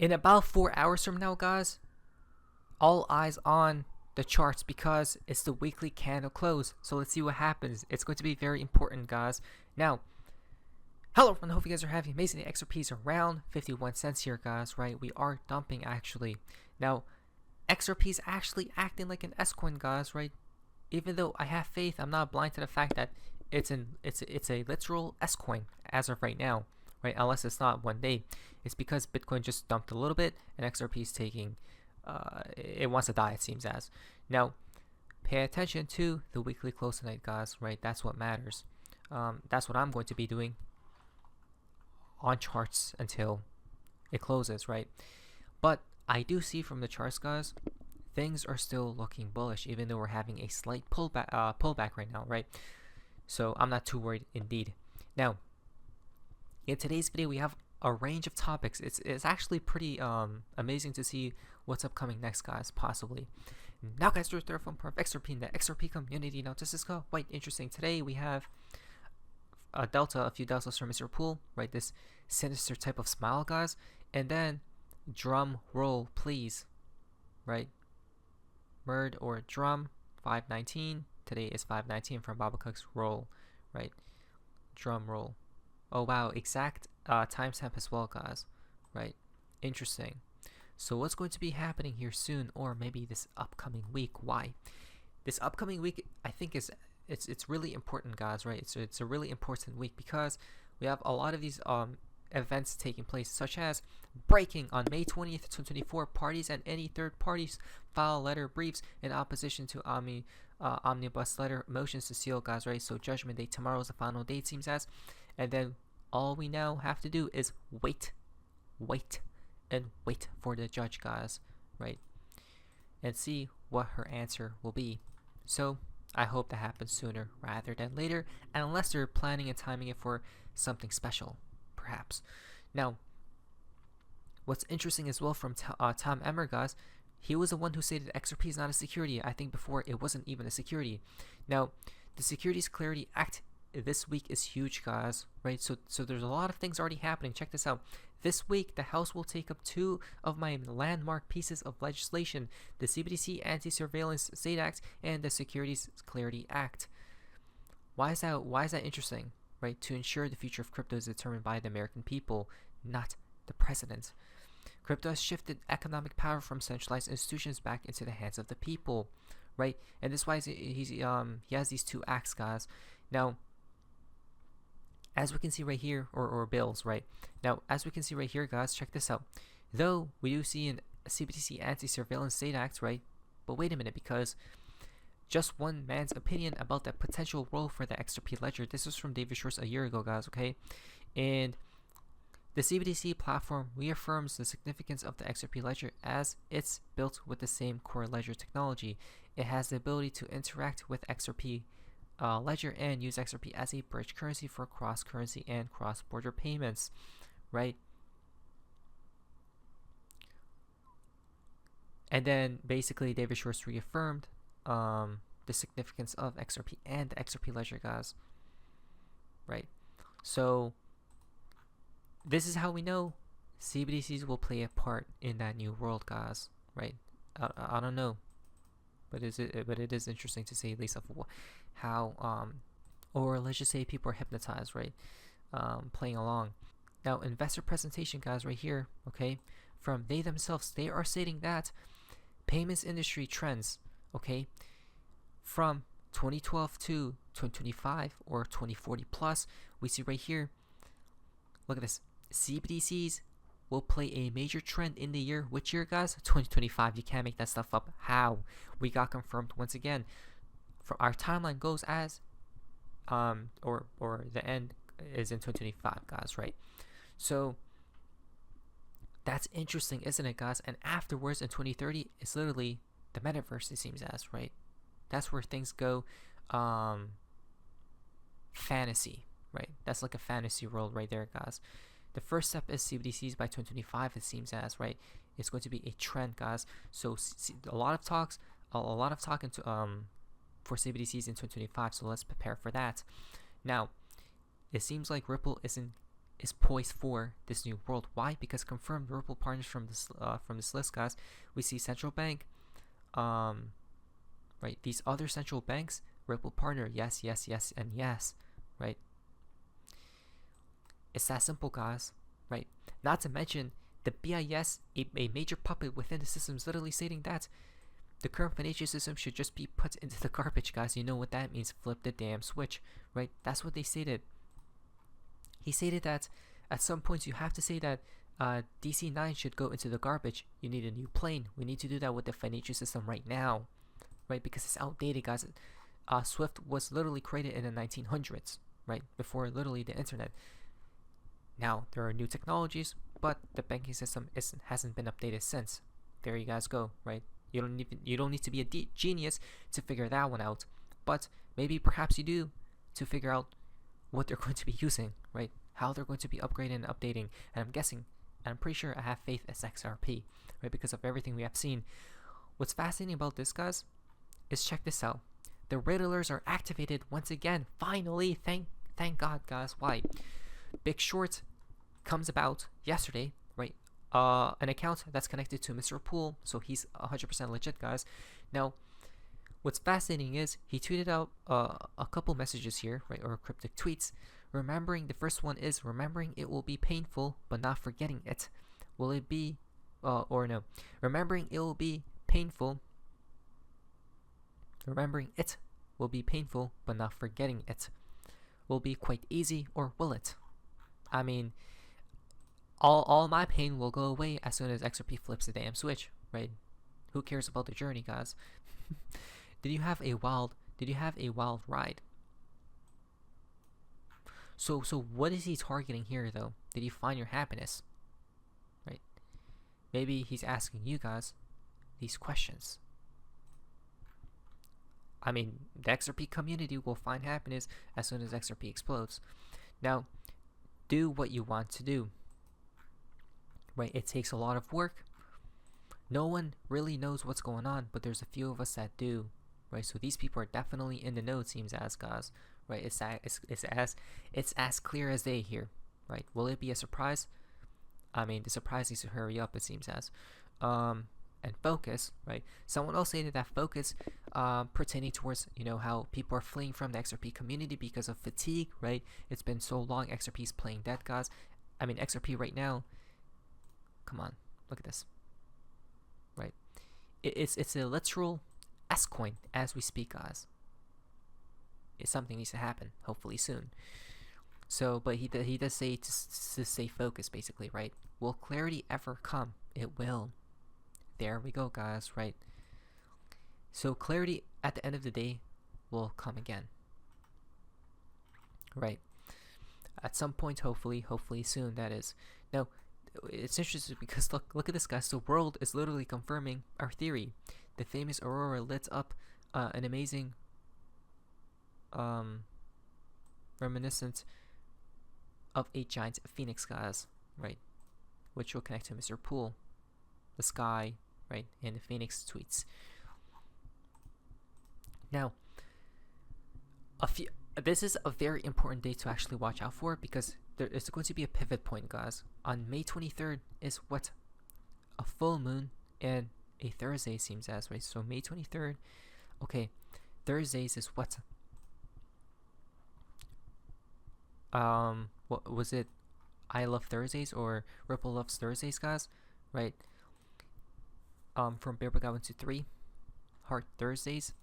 In about 4 hours from now, guys, all eyes on the charts because it's the weekly candle close. So let's see what happens. It's going to be very important, guys. Now, hello everyone, hope you guys are having amazing day. XRP is around 51 cents here, guys, right? We are dumping, actually. Now, XRP is actually acting like an S-coin, guys, right? Even though I have faith, I'm not blind to the fact that it's a literal S-coin as of right now, right? Unless it's not one day. It's because Bitcoin just dumped a little bit and XRP is taking, it wants to die, it seems as. Now, pay attention to the weekly close tonight, guys, right? That's what matters. That's what I'm going to be doing on charts until it closes, right? But I do see from the charts, guys, things are still looking bullish, even though we're having a slight pullback right now, right? So I'm not too worried indeed. Now, in today's video, we have a range of topics. It's actually pretty amazing to see what's upcoming next, guys, possibly. Now, guys, we're from XRP in the XRP community. Now, this is quite interesting. Today, we have a few deltas from Mr. Pool, right? This sinister type of smile, guys. And then, drum roll, please, right? Murd or drum, 519. Today is 519 from Baba Cook's roll, right? Drum roll. Oh, wow, exact timestamp as well, guys, right? Interesting. So what's going to be happening here soon, or maybe this upcoming week? Why? This upcoming week, I think it's really important, guys, right? It's a really important week because we have a lot of these events taking place, such as breaking on May 20th, 2024. Parties and any third parties file letter briefs in opposition to omnibus letter motions to seal, guys, right? So judgment day tomorrow is the final date, seems as, and then all we now have to do is wait for the judge, guys, right? And see what her answer will be. So I hope that happens sooner rather than later, unless they're planning and timing it for something special, perhaps. Now, what's interesting as well from Tom Emmer, guys, he was the one who stated XRP is not a security. I think before it wasn't even a security. Now, the Securities Clarity Act this week is huge, guys, right? So there's a lot of things already happening. Check this out. This week, the House will take up two of my landmark pieces of legislation: the CBDC Anti-Surveillance State Act and the Securities Clarity Act. Why is that interesting, right? To ensure the future of crypto is determined by the American people, not the president. Crypto has shifted economic power from centralized institutions back into the hands of the people, right? And this is why he has these two acts, guys. Now, as we can see right here, or bills, right? Now, as we can see right here, guys, check this out. Though we do see a CBDC Anti-Surveillance State Act, right? But wait a minute, because just one man's opinion about the potential role for the XRP ledger. This was from David Schwartz a year ago, guys, okay? And the CBDC platform reaffirms the significance of the XRP ledger as it's built with the same core ledger technology. It has the ability to interact with XRP ledger and use XRP as a bridge currency for cross-currency and cross-border payments, right? And then basically David Schwartz reaffirmed the significance of XRP and the XRP ledger, guys, right? So this is how we know CBDCs will play a part in that new world, guys, right? I don't know, but it is interesting to see at least of how or let's just say people are hypnotized, right? Playing along. Now, investor presentation, guys, right here, okay, from they themselves, they are stating that payments industry trends, okay, from 2012 to 2025 or 2040 plus, we see right here, look at this, CBDCs will play a major trend in the year. Which year, guys? 2025. You can't make that stuff up. How? We got confirmed once again. For our timeline goes as or the end is in 2025, guys, right? So that's interesting, isn't it, guys? And afterwards in 2030, it's literally the metaverse, it seems as, right? That's where things go fantasy, right? That's like a fantasy world right there, guys. The first step is CBDCs by 2025, it seems as, right? It's going to be a trend, guys. So a lot of talk into for CBDCs in 2025. So let's prepare for that. Now, it seems like Ripple is poised for this new world. Why? Because confirmed Ripple partners from this list, guys. We see central bank, right? These other central banks, Ripple partner, yes, yes, yes, and yes, right? It's that simple, guys, right? Not to mention the BIS, a major puppet within the system, is literally stating that the current financial system should just be put into the garbage, guys. You know what that means? Flip the damn switch, right? That's what they stated. He stated that at some points you have to say that DC9 should go into the garbage. You need a new plane. We need to do that with the financial system right now, right? Because it's outdated, guys. Swift was literally created in the 1900s, right? Before literally the internet. Now there are new technologies, but the banking system hasn't been updated since. There you guys go, right? You don't need to be a genius to figure that one out, but maybe perhaps you do to figure out what they're going to be using, right? How they're going to be upgrading and updating. And I'm guessing, and I'm pretty sure I have faith as XRP, right? Because of everything we have seen. What's fascinating about this, guys, is check this out. The Riddlers are activated once again. Finally, thank God, guys. Why? Big Short comes about yesterday, right? An account that's connected to Mr. Pool, so he's 100% legit, guys. Now, what's fascinating is he tweeted out a couple messages here, right, or cryptic tweets. Remembering, the first one is remembering it will be painful, but not forgetting it. Will it be, or no? Remembering it will be painful. Remembering it will be painful, but not forgetting it. Will be quite easy, or will it? I mean, all my pain will go away as soon as XRP flips the damn switch, right? Who cares about the journey, guys? Did you have a wild ride? So what is he targeting here, though? Did you find your happiness? Right? Maybe he's asking you guys these questions. I mean, the XRP community will find happiness as soon as XRP explodes. Now, do what you want to do. Right? It takes a lot of work. No one really knows what's going on, but there's a few of us that do. Right? So these people are definitely in the know, it seems as, guys. Right? It's as clear as day here. Right? Will it be a surprise? I mean, the surprise needs to hurry up, it seems as. And focus, right? Someone else stated that focus pertaining towards, you know, how people are fleeing from the XRP community because of fatigue, right? It's been so long, XRP's playing dead, guys. I mean, XRP right now, come on, look at this, right? It's a literal S coin as we speak, guys. Something needs to happen, hopefully soon. So, but he does say to stay focused, basically, right? Will clarity ever come? It will. There we go, guys, right? So clarity at the end of the day will come again, right? At some point, hopefully soon, that is. Now, it's interesting because look at this, guys. The world is literally confirming our theory. The famous aurora lit up an amazing reminiscent of a giant phoenix, guys, right? Which will connect to Mr. Pool, the sky, right, and the Phoenix tweets. Now, this is a very important day to actually watch out for because there is going to be a pivot point, guys. On May 23rd is what? A full moon and a Thursday, seems as, right? So May 23rd, okay, Thursdays is what? What was it? I Love Thursdays or Ripple Loves Thursdays, guys, right? From Bearbook 123, Heart Thursdays.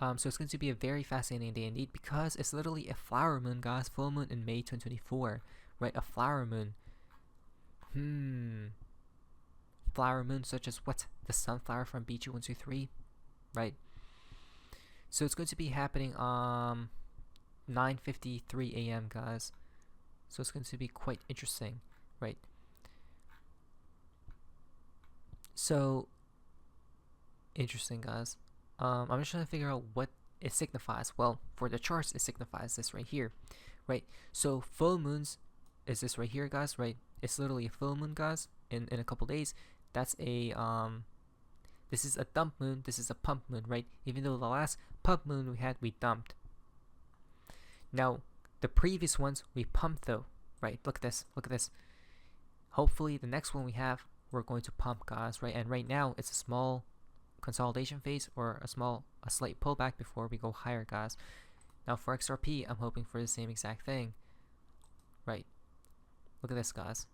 So it's going to be a very fascinating day indeed because it's literally a flower moon, guys. Full moon in May 2024, right? A flower moon. Flower moon such as what? The sunflower from BG123, right? So it's going to be happening 9:53 a.m., guys. So it's going to be quite interesting, right? So interesting, guys. I'm just trying to figure out what it signifies. Well, for the charts, it signifies this right here, right? So full moons is this right here, guys, right? It's literally a full moon, guys, in a couple days. That's a this is a dump moon, this is a pump moon, right? Even though the last pump moon we dumped. Now the previous ones we pumped, though, right? Look at this, look at this. Hopefully the next one we have, we're going to pump, guys, right? And right now it's a small consolidation phase or a slight pullback before we go higher, guys. Now for XRP, I'm hoping for the same exact thing, right? Look at this, guys.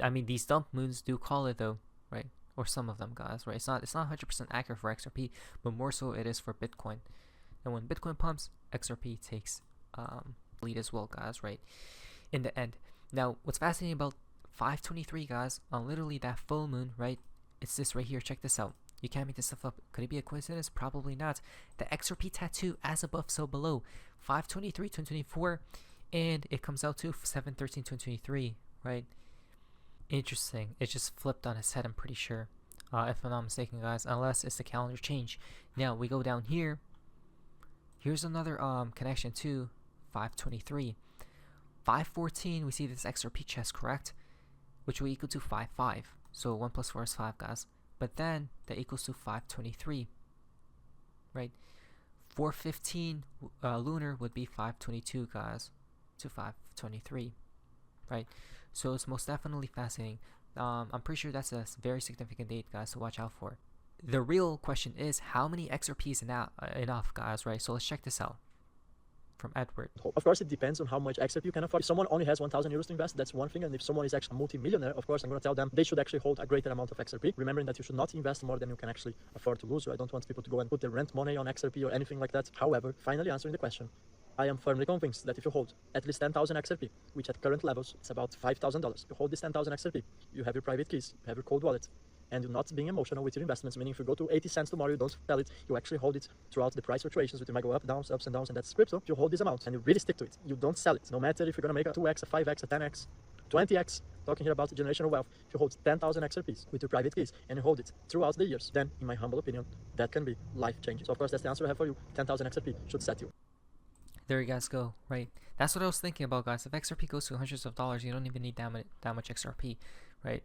I mean, these dump moons do call it though, right? Or some of them, guys, right? It's not 100% accurate for XRP, but more so it is for Bitcoin. And when Bitcoin pumps, XRP takes lead as well, guys, right? In the end. Now, what's fascinating about 523, guys, on literally that full moon, right? It's this right here. Check this out. You can't make this stuff up. Could it be a coincidence? Probably not. The XRP tattoo, as above, so below. 523, 2024, and it comes out to 713, 2023, right? Interesting. It just flipped on its head, I'm pretty sure, if I'm not mistaken, guys, unless it's the calendar change. Now we go down here. Here's another connection to 523. 514, we see this XRP chest, correct, which will equal to 55. So 1 plus 4 is 5, guys. But then that equals to 523, right? 415 lunar would be 522, guys, to 523, right? So it's most definitely fascinating. I'm pretty sure that's a very significant date, guys, to watch out for. The real question is, how many XRP is enough, guys, right? So let's check this out from Edward. Of course, it depends on how much XRP you can afford. If someone only has 1,000 euros to invest, that's one thing. And if someone is actually a multi-millionaire, of course, I'm going to tell them they should actually hold a greater amount of XRP. Remembering that you should not invest more than you can actually afford to lose. So I don't want people to go and put their rent money on XRP or anything like that. However, finally answering the question, I am firmly convinced that if you hold at least 10,000 XRP, which at current levels, it's about $5,000. You hold this 10,000 XRP, you have your private keys, you have your cold wallet, and you're not being emotional with your investments, meaning if you go to 80 cents tomorrow, you don't sell it, you actually hold it throughout the price fluctuations, which might go up, downs, ups and downs, and that's crypto. If you hold this amount and you really stick to it, you don't sell it, no matter if you're going to make a 2x, a 5x, a 10x, 20x, talking here about generational wealth. If you hold 10,000 XRPs with your private keys and you hold it throughout the years, then in my humble opinion, that can be life-changing. So of course, that's the answer I have for you. 10,000 XRP should set you. There you guys go, right? That's what I was thinking about, guys. If XRP goes to hundreds of dollars, you don't even need that much XRP, right?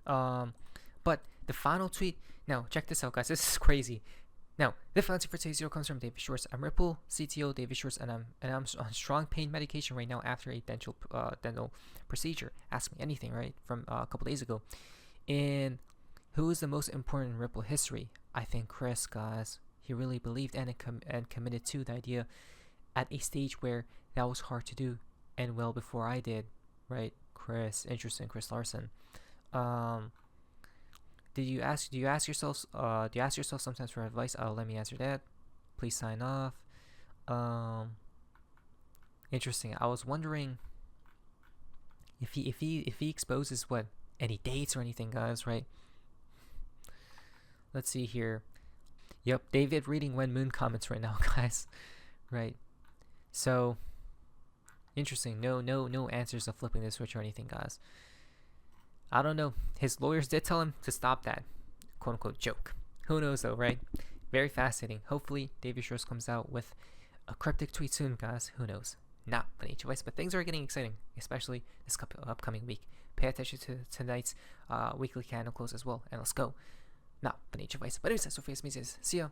But the final tweet, now check this out, guys. This is crazy. Now, the fancy for today's video comes from David Schwartz. I'm Ripple CTO David Schwartz, and I'm on strong pain medication right now after a dental procedure. Ask me anything, right? From a couple days ago. And who is the most important in Ripple history? I think Chris, guys. He really believed and committed to the idea at a stage where that was hard to do, and well before I did, right? Chris, interesting, Chris Larson. Do you ask yourself sometimes for advice? Let me answer that. Please sign off. Interesting. I was wondering if he exposes what, any dates or anything, guys, right? Let's see here. Yep, David reading When Moon comments right now, guys. Right. So interesting. No answers of flipping the switch or anything, guys. I don't know. His lawyers did tell him to stop that quote unquote joke. Who knows though, right? Very fascinating. Hopefully David Schwartz comes out with a cryptic tweet soon, guys. Who knows? Not financial advice, but things are getting exciting, especially this upcoming week. Pay attention to tonight's weekly candle close as well. And let's go. Not financial advice. But anyways, that's what face me says. See ya.